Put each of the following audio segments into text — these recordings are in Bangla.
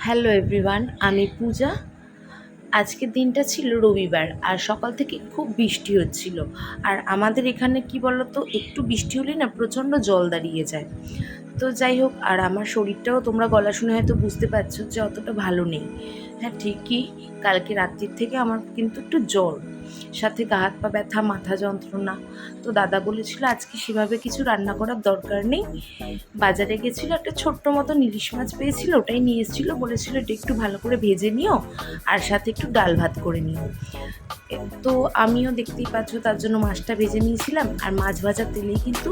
হ্যালো এভরিওয়ান, আমি পূজা। আজকের দিনটা ছিল রবিবার আর সকাল থেকে খুব বৃষ্টি হচ্ছিল। আর আমাদের এখানে কি বলতো, একটু বৃষ্টি হলেই না প্রচণ্ড জল দাঁড়িয়ে যায়। তো যাই হোক, আর আমার শরীরটাও তোমরা গলা শুনে হয়তো বুঝতে পারছো যে অতটা ভালো নেই। হ্যাঁ ঠিকই, কালকে রাত্রির থেকে আমার কিন্তু একটু জ্বর, সাথে গা হাত পা ব্যথা, মাথা যন্ত্রণা। তো দাদা বলেছিল আজকে সেভাবে কিছু রান্না করার দরকার নেই। বাজারে গেছিলো, একটা ছোট্ট মতো ইলিশ মাছ পেয়েছিল, ওটাই নিয়ে এসেছিলো। বলেছিল এটা একটু ভালো করে ভেজে নিও আর সাথে একটু ডাল ভাত করে নিও। তো আমিও দেখতেই পাচ্ছ তার জন্য মাছটা ভেজে নিয়েছিলাম। আর মাছ ভাজার তেলেই কিন্তু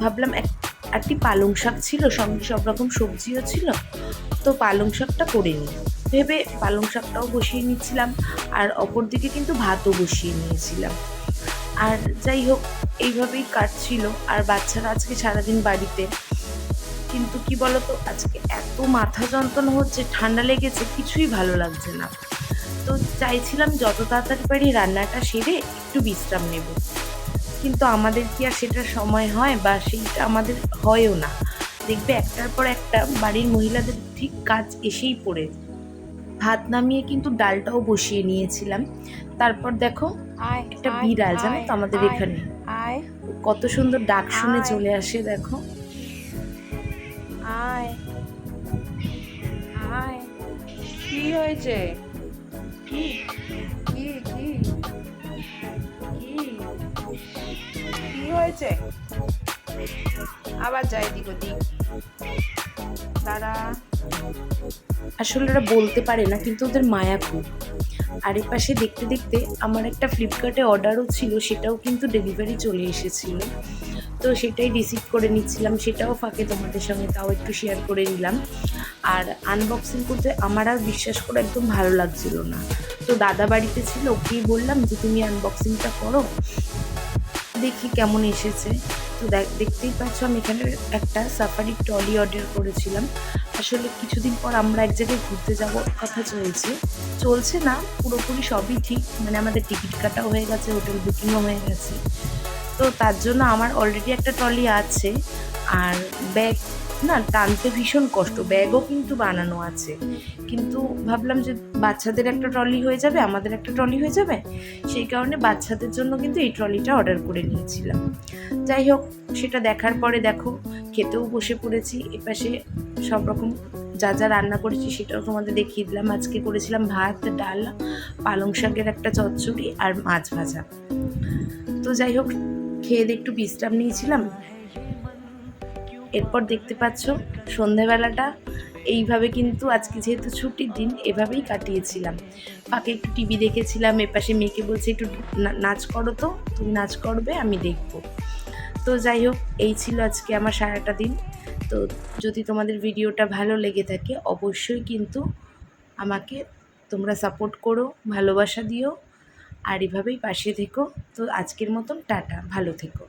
ভাবলাম একটি পালং শাক ছিল, সঙ্গে সব রকম সবজিও ছিল, তো পালং শাকটা করে নিই ভেবে পালং শাকটাও বসিয়ে নিচ্ছিলাম। আর অপর দিকে কিন্তু ভাতও বসিয়ে নিয়েছিলাম। আর যাই হোক, এইভাবেই কাটছিল। আর বাচ্চারা আজকে সারাদিন বাড়িতে, কিন্তু কি বলতো, আজকে এত মাথা যন্ত্রণা হচ্ছে, ঠান্ডা লেগেছে, কিছুই ভালো লাগছে না। তো চাইছিলাম যত তাড়াতাড়ি পারি রান্নাটা সেরে একটু বিশ্রাম নেব, কিন্তু আমাদের কি আর সেটা সময় হয়, বা সেইটা আমাদের হয়ও না। দেখবে একটার পর একটা বাড়ির মহিলাদের ঠিক কাজ এসেই পড়ে। ভাত নামিয়ে কিন্তু ডালটাও বসিয়ে নিয়েছিলাম। তারপর দেখো, আয় একটা আয় বিড়াল জানো আয় তো আমাদের আয় এখানে, আয় কত সুন্দর ডাক শুনে আয় চলে আসে দেখো। আয় আয় কি হয়েছে? কি কি কি কি কি হয়েছে? আবার যাই দিক ওদিক, দাঁড়া। আসলে ওরা বলতে পারে না, কিন্তু ওদের মায়া খুব। আর এর পাশে দেখতে দেখতে আমার একটা ফ্লিপকার্টে অর্ডারও ছিল, সেটাও কিন্তু ডেলিভারি চলে এসেছিল। তো সেটাই রিসিভ করে নিচ্ছিলাম, সেটাও ফাঁকে তোমাদের সঙ্গে তাও একটু শেয়ার করে নিলাম। আর আনবক্সিং করতে আমার আর বিশ্বাস করে একদম ভালো লাগছিল না। তো দাদা বাড়িতে ছিল, ওকেই বললাম যে তুমি আনবক্সিংটা করো, দেখি কেমন এসেছে। তো দেখতেই পাচ্ছ আমি এখানে একটা সাফারি ট্রলি অর্ডার করেছিলাম। আসলে কিছুদিন পর আমরা এক জায়গায় ঘুরতে যাওয়ার কথা চলছে না পুরোপুরি, সবই ঠিক, মানে আমাদের টিকিট কাটাও হয়ে গেছে, হোটেল বুকিংও হয়ে গেছে। তো তার জন্য আমার অলরেডি একটা ট্রলি আছে। আর ব্যাগ না টানতে ভীষণ কষ্ট, ব্যাগও কিন্তু বানানো আছে, কিন্তু ভাবলাম যে বাচ্চাদের একটা ট্রলি হয়ে যাবে, আমাদের একটা ট্রলি হয়ে যাবে, সেই কারণে বাচ্চাদের জন্য কিন্তু এই ট্রলিটা অর্ডার করে নিয়েছিলাম। যাই হোক, সেটা দেখার পরে দেখো খেতেও বসে পড়েছি। এপাশে সব রকম যা যা রান্না করেছি সেটাও তোমাদের দেখিয়ে দিলাম। আজকে করেছিলাম ভাত, ডাল, পালং শাকের একটা চচ্চড়ি আর মাছ ভাজা। তো যাই হোক, খেয়ে দিয়ে একটু বিশ্রাম নিয়েছিলাম। এরপর দেখতে পাচ্ছ সন্ধেবেলাটা এইভাবে কিন্তু আজকে যেহেতু ছুটির দিন এভাবেই কাটিয়েছিলাম। ফাঁকে একটু টিভি দেখেছিলাম, এপাশে মেয়েকে বলছে একটু নাচ করো, তো তুমি নাচ করবে, আমি দেখবো। তো যাই হোক, এই ছিল আজকে আমার সারাটা দিন। তো যদি তোমাদের ভিডিওটা ভালো লেগে থাকে অবশ্যই কিন্তু আমাকে তোমরা সাপোর্ট করো, ভালোবাসা দিও, আর এভাবেই পাশে থেকো। তো আজকের মতন টাটা, ভালো থেকো।